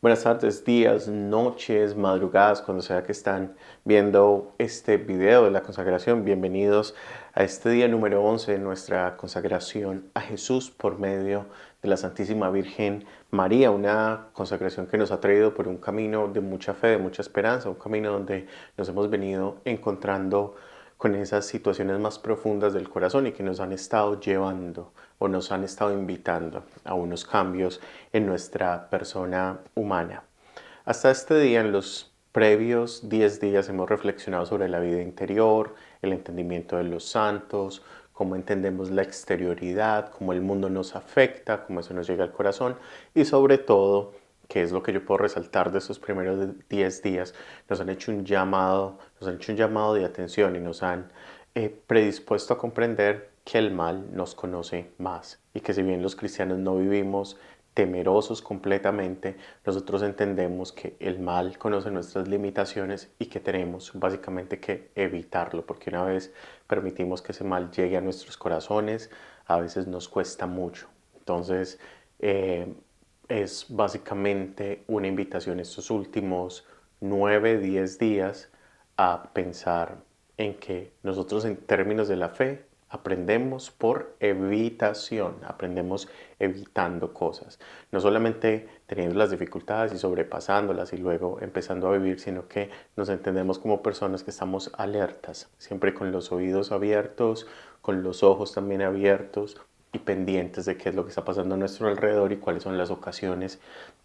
Buenas tardes, días, noches, madrugadas, cuando sea que están viendo este video de la consagración. Bienvenidos a este día número 11 de nuestra consagración a Jesús por medio de la Santísima Virgen María. Una consagración que nos ha traído por un camino de mucha fe, de mucha esperanza, un camino donde nos hemos venido encontrando con esas situaciones más profundas del corazón y que nos han estado llevando o nos han estado invitando a unos cambios en nuestra persona humana. Hasta este día, en los previos 10 días, hemos reflexionado sobre la vida interior, el entendimiento de los santos, cómo entendemos la exterioridad, cómo el mundo nos afecta, cómo eso nos llega al corazón y sobre todo, que es lo que yo puedo resaltar de estos primeros 10 días, nos han hecho un llamado, de atención y nos han predispuesto a comprender que el mal nos conoce más y que si bien los cristianos no vivimos temerosos completamente, nosotros entendemos que el mal conoce nuestras limitaciones y que tenemos básicamente que evitarlo, porque una vez permitimos que ese mal llegue a nuestros corazones, a veces nos cuesta mucho. Entonces, es básicamente una invitación estos últimos 9, 10 días a pensar en que nosotros en términos de la fe aprendemos por evitación, aprendemos evitando cosas, no solamente teniendo las dificultades y sobrepasándolas y luego empezando a vivir, sino que nos entendemos como personas que estamos alertas, siempre con los oídos abiertos, con los ojos también abiertos y pendientes de qué es lo que está pasando a nuestro alrededor y cuáles son las ocasiones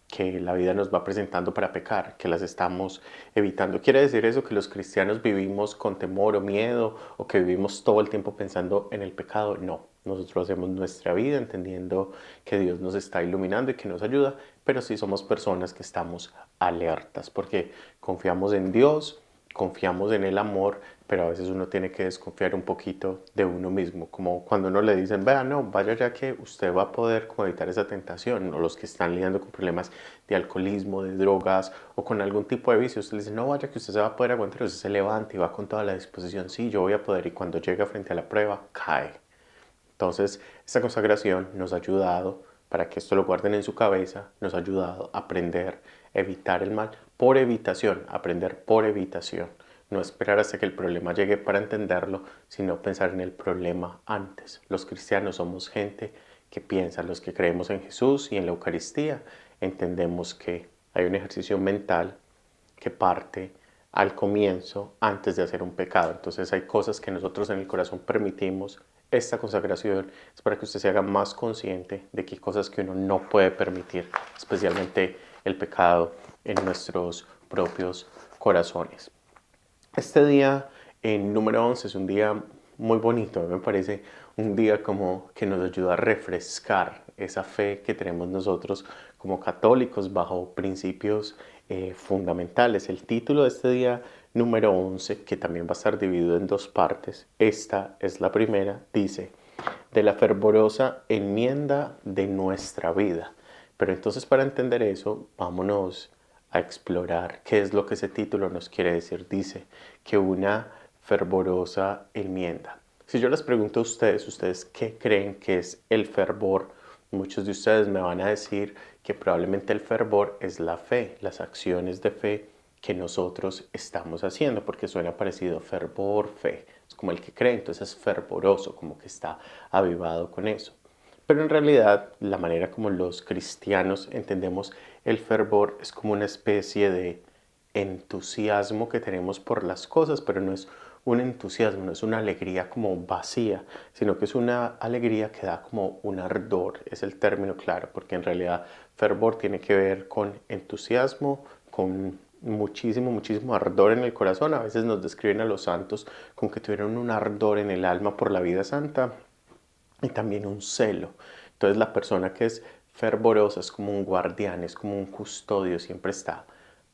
que la vida nos va presentando para pecar, que las estamos evitando. ¿Quiere decir eso que los cristianos vivimos con temor o miedo o que vivimos todo el tiempo pensando en el pecado? No, nosotros hacemos nuestra vida entendiendo que Dios nos está iluminando y que nos ayuda, pero sí somos personas que estamos alertas porque confiamos en Dios, confiamos en el amor, pero a veces uno tiene que desconfiar un poquito de uno mismo, como cuando uno le dicen, vea, no, vaya ya que usted va a poder como evitar esa tentación, o los que están lidiando con problemas de alcoholismo, de drogas o con algún tipo de vicio, usted le dice, no, vaya que usted se va a poder aguantar, usted se levanta y va con toda la disposición, sí, yo voy a poder, y cuando llega frente a la prueba, cae. Entonces, esta consagración nos ha ayudado, para que esto lo guarden en su cabeza, nos ha ayudado a aprender, a evitar el mal por evitación, aprender por evitación. No esperar hasta que el problema llegue para entenderlo, sino pensar en el problema antes. Los cristianos somos gente que piensa, los que creemos en Jesús y en la Eucaristía, entendemos que hay un ejercicio mental que parte al comienzo antes de hacer un pecado. Entonces hay cosas que nosotros en el corazón permitimos. Esta consagración es para que usted se haga más consciente de que hay cosas que uno no puede permitir, especialmente el pecado en nuestros propios corazones. Este día en número 11 es un día muy bonito, me parece un día como que nos ayuda a refrescar esa fe que tenemos nosotros como católicos bajo principios fundamentales. El título de este día número 11, que también va a estar dividido en dos partes, esta es la primera, dice, de la fervorosa enmienda de nuestra vida. Pero entonces para entender eso, vámonos a explorar qué es lo que ese título nos quiere decir. Dice que una fervorosa enmienda. Si yo les pregunto a ustedes, ¿ustedes qué creen que es el fervor? Muchos de ustedes me van a decir que probablemente el fervor es la fe, las acciones de fe que nosotros estamos haciendo, porque suena parecido fervor, fe. Es como el que cree, entonces es fervoroso, como que está avivado con eso. Pero en realidad, la manera como los cristianos entendemos el fervor es como una especie de entusiasmo que tenemos por las cosas, pero no es un entusiasmo, no es una alegría como vacía, sino que es una alegría que da como un ardor, es el término claro, porque en realidad fervor tiene que ver con entusiasmo, con muchísimo, muchísimo ardor en el corazón. A veces nos describen a los santos con que tuvieron un ardor en el alma por la vida santa y también un celo. Entonces la persona que es fervorosa es como un guardián, es como un custodio, siempre está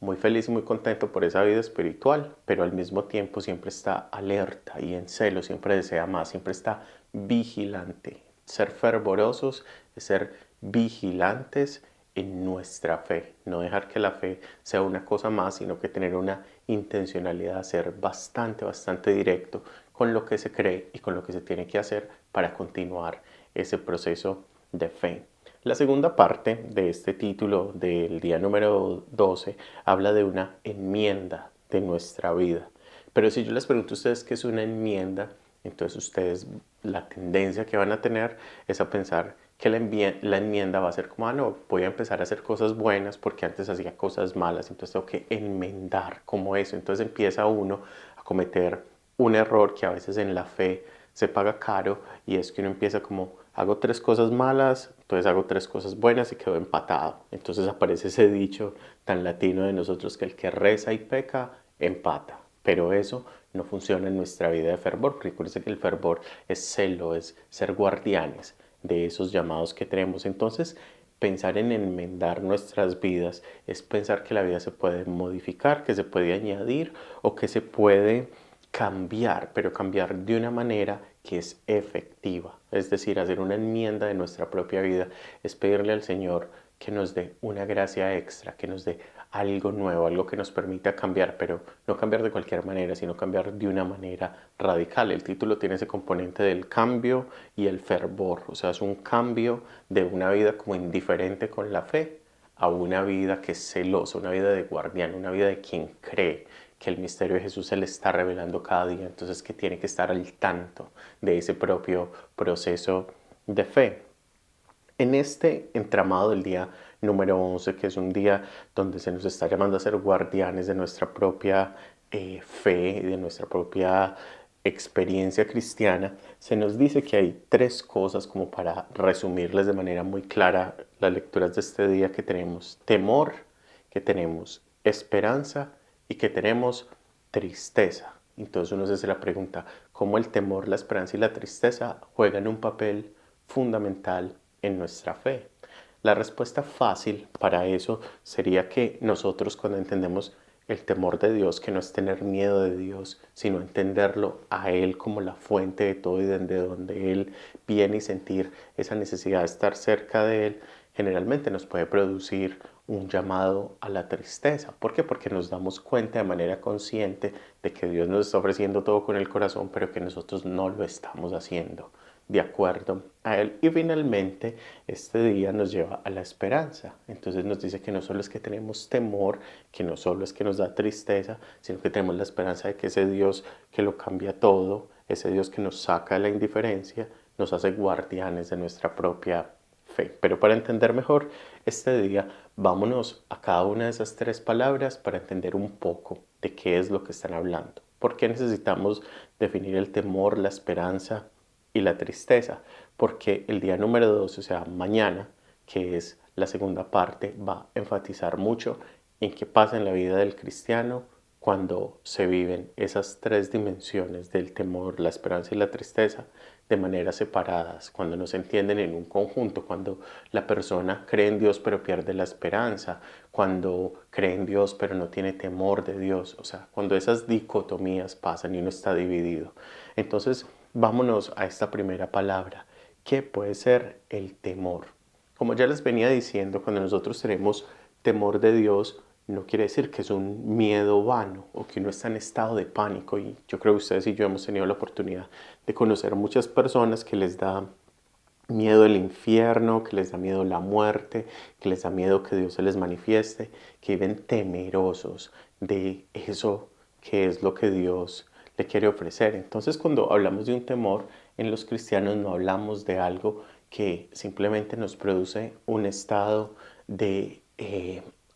muy feliz y muy contento por esa vida espiritual, pero al mismo tiempo siempre está alerta y en celo, siempre desea más, siempre está vigilante. Ser fervorosos es ser vigilantes en nuestra fe, no dejar que la fe sea una cosa más, sino que tener una intencionalidad, ser bastante, bastante directo con lo que se cree y con lo que se tiene que hacer para continuar ese proceso de fe. La segunda parte de este título del día número 12 habla de una enmienda de nuestra vida. Pero si yo les pregunto a ustedes qué es una enmienda, entonces ustedes la tendencia que van a tener es a pensar que la enmienda va a ser como, no, voy a empezar a hacer cosas buenas porque antes hacía cosas malas, entonces tengo que enmendar como eso. Entonces empieza uno a cometer un error que a veces en la fe se paga caro y es que uno empieza como, hago tres cosas malas, entonces hago tres cosas buenas y quedo empatado. Entonces aparece ese dicho tan latino de nosotros que el que reza y peca, empata. Pero eso no funciona en nuestra vida de fervor. Recuerden que el fervor es celo, es ser guardianes de esos llamados que tenemos. Entonces, pensar en enmendar nuestras vidas es pensar que la vida se puede modificar, que se puede añadir o que se puede cambiar, pero cambiar de una manera que es efectiva. Es decir, hacer una enmienda de nuestra propia vida es pedirle al Señor que nos dé una gracia extra, que nos dé algo nuevo, algo que nos permita cambiar, pero no cambiar de cualquier manera, sino cambiar de una manera radical. El título tiene ese componente del cambio y el fervor, o sea, es un cambio de una vida como indiferente con la fe a una vida que es celosa, una vida de guardián, una vida de quien cree que el misterio de Jesús se le está revelando cada día, entonces que tiene que estar al tanto de ese propio proceso de fe. En este entramado del día número 11, que es un día donde se nos está llamando a ser guardianes de nuestra propia fe y de nuestra propia experiencia cristiana, se nos dice que hay tres cosas como para resumirles de manera muy clara las lecturas de este día que tenemos temor, que tenemos esperanza y que tenemos tristeza. Entonces uno se hace la pregunta, ¿cómo el temor, la esperanza y la tristeza juegan un papel fundamental en nuestra fe? La respuesta fácil para eso sería que nosotros cuando entendemos el temor de Dios, que no es tener miedo de Dios, sino entenderlo a Él como la fuente de todo y desde donde Él viene y sentir esa necesidad de estar cerca de Él, generalmente nos puede producir un llamado a la tristeza. ¿Por qué? Porque nos damos cuenta de manera consciente de que Dios nos está ofreciendo todo con el corazón, pero que nosotros no lo estamos haciendo de acuerdo a Él. Y finalmente, este día nos lleva a la esperanza. Entonces nos dice que no solo es que tenemos temor, que no solo es que nos da tristeza, sino que tenemos la esperanza de que ese Dios que lo cambia todo, ese Dios que nos saca de la indiferencia, nos hace guardianes de nuestra propia fe. Pero para entender mejor este día, vámonos a cada una de esas tres palabras para entender un poco de qué es lo que están hablando. ¿Por qué necesitamos definir el temor, la esperanza y la tristeza? Porque el día número 12, o sea, mañana, que es la segunda parte, va a enfatizar mucho en qué pasa en la vida del cristiano cuando se viven esas tres dimensiones del temor, la esperanza y la tristeza de maneras separadas, cuando no se entienden en un conjunto, cuando la persona cree en Dios pero pierde la esperanza, cuando cree en Dios pero no tiene temor de Dios, o sea, cuando esas dicotomías pasan y uno está dividido. Entonces, vámonos a esta primera palabra, que puede ser el temor. Como ya les venía diciendo, cuando nosotros tenemos temor de Dios, no quiere decir que es un miedo vano o que uno está en estado de pánico. Y yo creo que ustedes y yo hemos tenido la oportunidad de conocer muchas personas que les da miedo el infierno, que les da miedo la muerte, que les da miedo que Dios se les manifieste, que viven temerosos de eso que es lo que Dios le quiere ofrecer. Entonces, cuando hablamos de un temor, en los cristianos no hablamos de algo que simplemente nos produce un estado de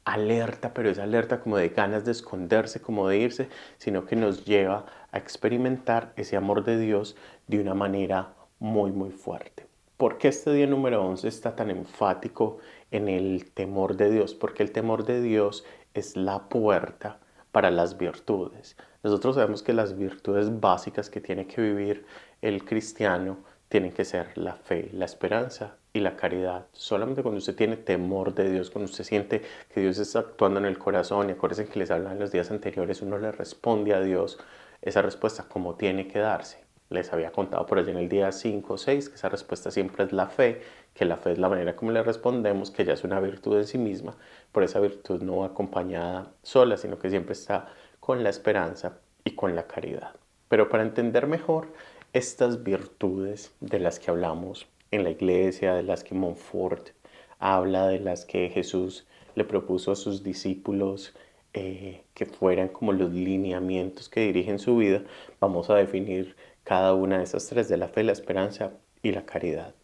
alerta, pero es alerta como de ganas de esconderse, como de irse, sino que nos lleva a experimentar ese amor de Dios de una manera muy, muy fuerte. ¿Por qué este día número 11 está tan enfático en el temor de Dios? Porque el temor de Dios es la puerta para las virtudes. Nosotros sabemos que las virtudes básicas que tiene que vivir el cristiano tienen que ser la fe, la esperanza y la caridad. Solamente cuando usted tiene temor de Dios, cuando usted siente que Dios está actuando en el corazón, y acuérdense que les hablaba en los días anteriores, uno le responde a Dios esa respuesta como tiene que darse. Les había contado por allá en el día 5 o 6 que esa respuesta siempre es la fe, que la fe es la manera como le respondemos, que ya es una virtud en sí misma, por esa virtud no va acompañada sola, sino que siempre está con la esperanza y con la caridad. Pero para entender mejor estas virtudes de las que hablamos en la iglesia, de las que Montfort habla de las que Jesús le propuso a sus discípulos que fueran como los lineamientos que dirigen su vida, vamos a definir cada una de esas tres, de la fe, la esperanza y la caridad.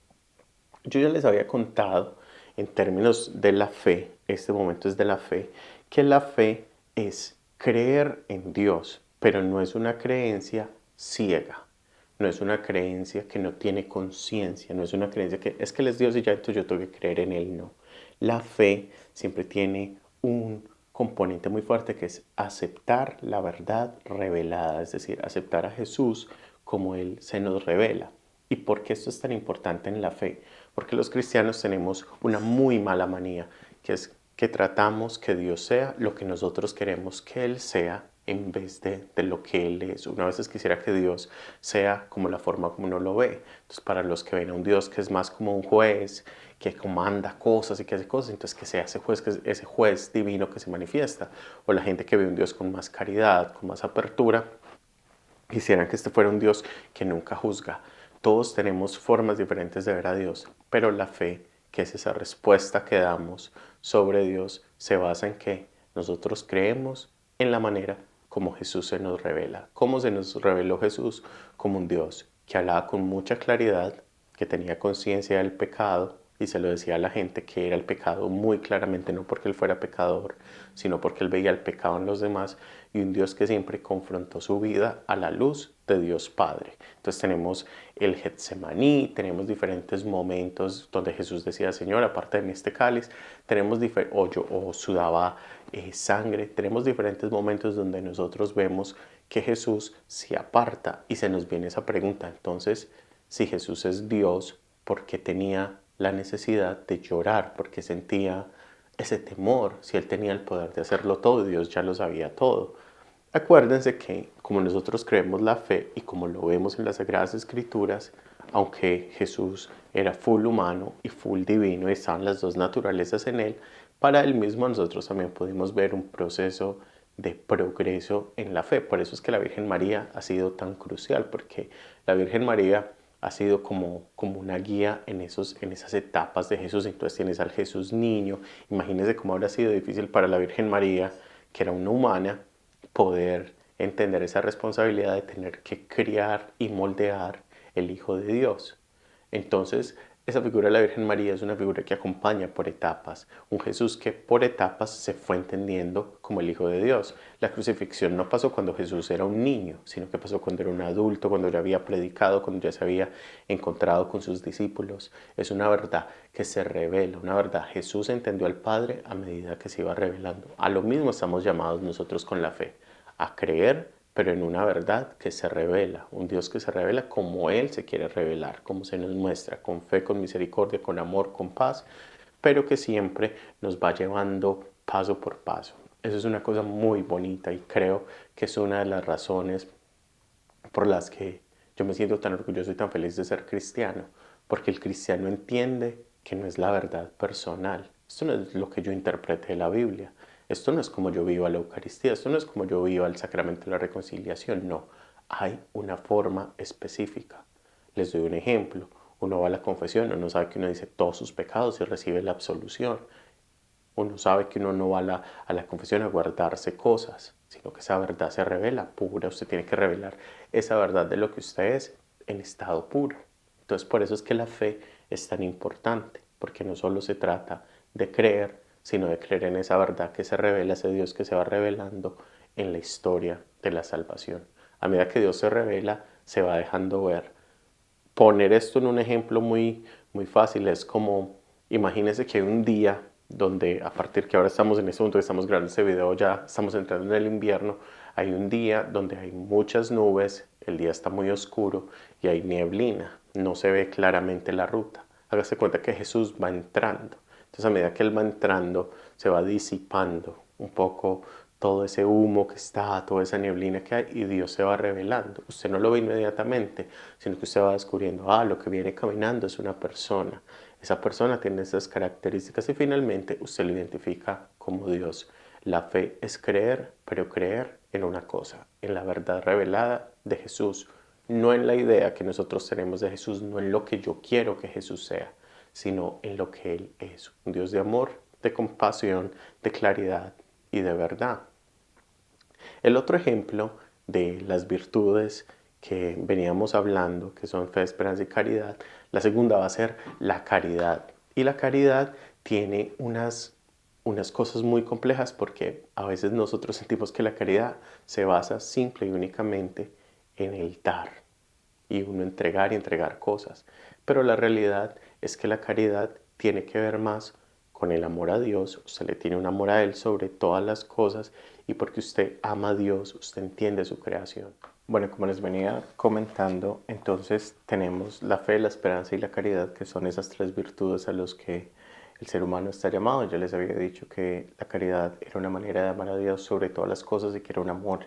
Yo ya les había contado en términos de la fe, este momento es de la fe, que la fe es creer en Dios, pero no es una creencia ciega, no es una creencia que no tiene conciencia, no es una creencia que es que Él es Dios y ya entonces yo tengo que creer en Él, no. La fe siempre tiene un componente muy fuerte que es aceptar la verdad revelada, es decir, aceptar a Jesús como Él se nos revela. ¿Y por qué esto es tan importante en la fe? Porque los cristianos tenemos una muy mala manía, que es que tratamos que Dios sea lo que nosotros queremos que Él sea en vez de lo que Él es. Una vez quisiera que Dios sea como la forma como uno lo ve. Entonces, para los que ven a un Dios que es más como un juez, que comanda cosas y que hace cosas, entonces que sea ese juez divino que se manifiesta. O la gente que ve a un Dios con más caridad, con más apertura, quisieran que este fuera un Dios que nunca juzga. Todos tenemos formas diferentes de ver a Dios, pero la fe, que es esa respuesta que damos sobre Dios, se basa en que nosotros creemos en la manera como Jesús se nos revela. ¿Cómo se nos reveló Jesús? Como un Dios que hablaba con mucha claridad, que tenía conciencia del pecado y se lo decía a la gente que era el pecado muy claramente, no porque él fuera pecador, sino porque él veía el pecado en los demás, y un Dios que siempre confrontó su vida a la luz de Dios Padre. Entonces tenemos el Getsemaní, tenemos diferentes momentos donde Jesús decía, Señor, aparte de mí este cáliz, tenemos o sudaba sangre, tenemos diferentes momentos donde nosotros vemos que Jesús se aparta y se nos viene esa pregunta. Entonces, si Jesús es Dios, ¿por qué tenía la necesidad de llorar? ¿Por qué sentía ese temor si Él tenía el poder de hacerlo todo y Dios ya lo sabía todo? Acuérdense que como nosotros creemos la fe y como lo vemos en las Sagradas Escrituras, aunque Jesús era full humano y full divino y estaban las dos naturalezas en Él, para Él mismo nosotros también pudimos ver un proceso de progreso en la fe. Por eso es que la Virgen María ha sido tan crucial, porque la Virgen María ha sido como una guía en esas etapas de Jesús. Entonces tienes al Jesús niño. Imagínense cómo habrá sido difícil para la Virgen María, que era una humana, poder entender esa responsabilidad de tener que criar y moldear el Hijo de Dios. Entonces, esa figura de la Virgen María es una figura que acompaña por etapas, un Jesús que por etapas se fue entendiendo como el Hijo de Dios. La crucifixión no pasó cuando Jesús era un niño, sino que pasó cuando era un adulto, cuando ya había predicado, cuando ya se había encontrado con sus discípulos. Es una verdad que se revela, una verdad. Jesús entendió al Padre a medida que se iba revelando. A lo mismo estamos llamados nosotros con la fe, a creer, pero en una verdad que se revela, un Dios que se revela como Él se quiere revelar, como se nos muestra, con fe, con misericordia, con amor, con paz, pero que siempre nos va llevando paso por paso. Eso es una cosa muy bonita y creo que es una de las razones por las que yo me siento tan orgulloso y tan feliz de ser cristiano, porque el cristiano entiende que no es la verdad personal. Esto no es lo que yo interprete de la Biblia. Esto no es como yo vivo la Eucaristía, esto no es como yo vivo el sacramento de la reconciliación, no. Hay una forma específica. Les doy un ejemplo. Uno va a la confesión, uno sabe que uno dice todos sus pecados y recibe la absolución. Uno sabe que uno no va a la confesión a guardarse cosas, sino que esa verdad se revela pura. Usted tiene que revelar esa verdad de lo que usted es en estado puro. Entonces, por eso es que la fe es tan importante, porque no solo se trata de creer, sino de creer en esa verdad que se revela, ese Dios que se va revelando en la historia de la salvación. A medida que Dios se revela, se va dejando ver. Poner esto en un ejemplo muy fácil es como, imagínense que hay un día donde a partir que ahora estamos en este punto que estamos grabando este video, ya estamos entrando en el invierno, hay un día donde hay muchas nubes, el día está muy oscuro y hay nieblina, no se ve claramente la ruta. Hágase cuenta que Jesús va entrando. Entonces a medida que Él va entrando, se va disipando un poco todo ese humo que está, toda esa neblina que hay y Dios se va revelando. Usted no lo ve inmediatamente, sino que usted va descubriendo, lo que viene caminando es una persona. Esa persona tiene esas características y finalmente usted lo identifica como Dios. La fe es creer, pero creer en una cosa, en la verdad revelada de Jesús, no en la idea que nosotros tenemos de Jesús, no en lo que yo quiero que Jesús sea, sino en lo que Él es, un Dios de amor, de compasión, de claridad y de verdad. El otro ejemplo de las virtudes que veníamos hablando, que son fe, esperanza y caridad, la segunda va a ser la caridad. Y la caridad tiene unas cosas muy complejas porque a veces nosotros sentimos que la caridad se basa simple y únicamente en el dar y uno entregar y entregar cosas. Pero la realidad es que la caridad tiene que ver más con el amor a Dios. Usted le tiene un amor a Él sobre todas las cosas y porque usted ama a Dios, usted entiende su creación. Bueno, como les venía comentando, entonces tenemos la fe, la esperanza y la caridad, que son esas tres virtudes a las que el ser humano está llamado. Yo les había dicho que la caridad era una manera de amar a Dios sobre todas las cosas y que era un amor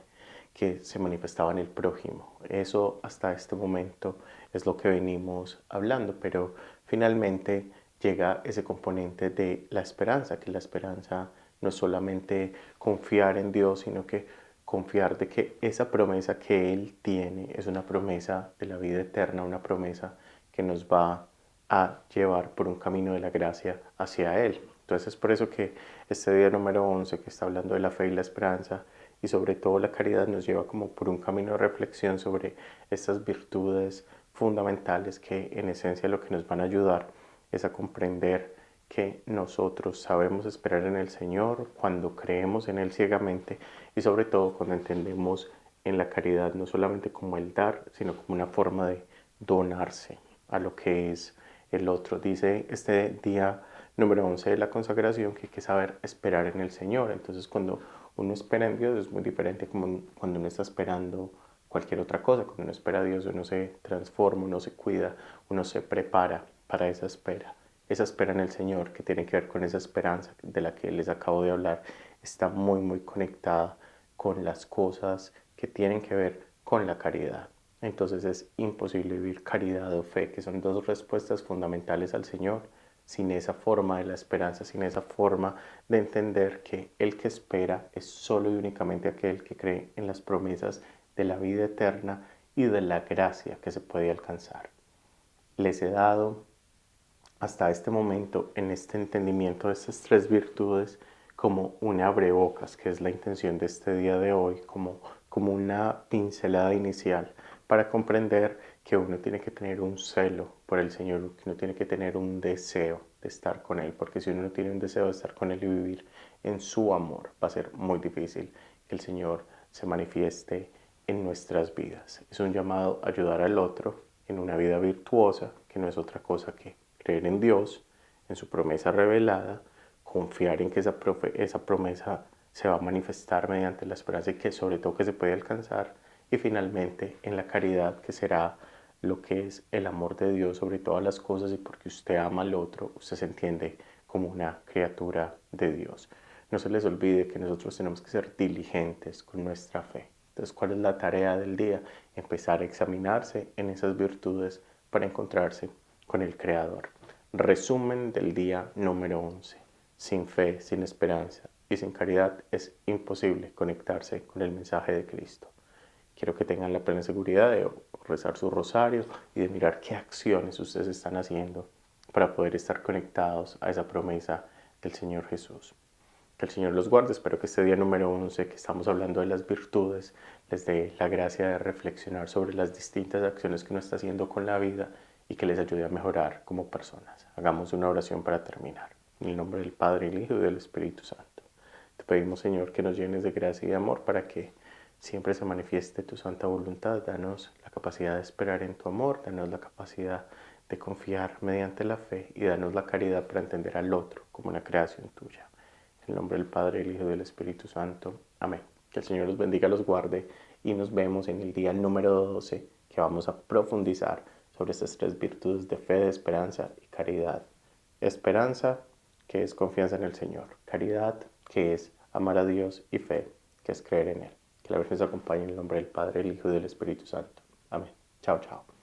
que se manifestaba en el prójimo. Eso hasta este momento es lo que venimos hablando, pero finalmente llega ese componente de la esperanza, que la esperanza no es solamente confiar en Dios, sino que confiar de que esa promesa que Él tiene es una promesa de la vida eterna, una promesa que nos va a llevar por un camino de la gracia hacia Él. Entonces es por eso que este día número 11, que está hablando de la fe y la esperanza, y sobre todo la caridad, nos lleva como por un camino de reflexión sobre estas virtudes fundamentales que en esencia lo que nos van a ayudar es a comprender que nosotros sabemos esperar en el Señor cuando creemos en Él ciegamente y sobre todo cuando entendemos en la caridad no solamente como el dar, sino como una forma de donarse a lo que es el otro. Dice este día número 11 de la consagración que hay que saber esperar en el Señor. Entonces cuando uno espera en Dios es muy diferente como cuando uno está esperando cualquier otra cosa. Cuando uno espera a Dios uno se transforma, uno se cuida, uno se prepara para esa espera. Esa espera en el Señor, que tiene que ver con esa esperanza de la que les acabo de hablar, está muy, muy conectada con las cosas que tienen que ver con la caridad. Entonces es imposible vivir caridad o fe, que son dos respuestas fundamentales al Señor, sin esa forma de la esperanza, sin esa forma de entender que el que espera es solo y únicamente aquel que cree en las promesas de la vida eterna y de la gracia que se puede alcanzar. Les he dado hasta este momento en este entendimiento de estas tres virtudes como un abrebocas, que es la intención de este día de hoy, como una pincelada inicial para comprender que uno tiene que tener un celo por el Señor, que uno tiene que tener un deseo de estar con Él, porque si uno no tiene un deseo de estar con Él y vivir en su amor, va a ser muy difícil que el Señor se manifieste en nuestras vidas. Es un llamado a ayudar al otro en una vida virtuosa, que no es otra cosa que creer en Dios, en su promesa revelada, confiar en que esa promesa se va a manifestar mediante la esperanza y que sobre todo que se puede alcanzar, y finalmente en la caridad, que será lo que es el amor de Dios sobre todas las cosas, y porque usted ama al otro, usted se entiende como una criatura de Dios. No se les olvide que nosotros tenemos que ser diligentes con nuestra fe. Entonces, ¿cuál es la tarea del día? Empezar a examinarse en esas virtudes para encontrarse con el Creador. Resumen del día número 11. Sin fe, sin esperanza y sin caridad es imposible conectarse con el mensaje de Cristo. Quiero que tengan la plena seguridad de rezar su rosario y de mirar qué acciones ustedes están haciendo para poder estar conectados a esa promesa del Señor Jesús. Que el Señor los guarde. Espero que este día número 11, que estamos hablando de las virtudes, les dé la gracia de reflexionar sobre las distintas acciones que uno está haciendo con la vida y que les ayude a mejorar como personas. Hagamos una oración para terminar. En el nombre del Padre, el Hijo y del Espíritu Santo. Te pedimos, Señor, que nos llenes de gracia y de amor para que siempre se manifieste tu santa voluntad. Danos la capacidad de esperar en tu amor, danos la capacidad de confiar mediante la fe y danos la caridad para entender al otro como una creación tuya. En el nombre del Padre, del Hijo y del Espíritu Santo. Amén. Que el Señor los bendiga, los guarde y nos vemos en el día número 12, que vamos a profundizar sobre estas tres virtudes de fe, de esperanza y caridad. Esperanza, que es confianza en el Señor. Caridad, que es amar a Dios, y fe, que es creer en Él. Que la Virgen nos acompañe en el nombre del Padre, del Hijo y del Espíritu Santo. Amén. Chao, chao.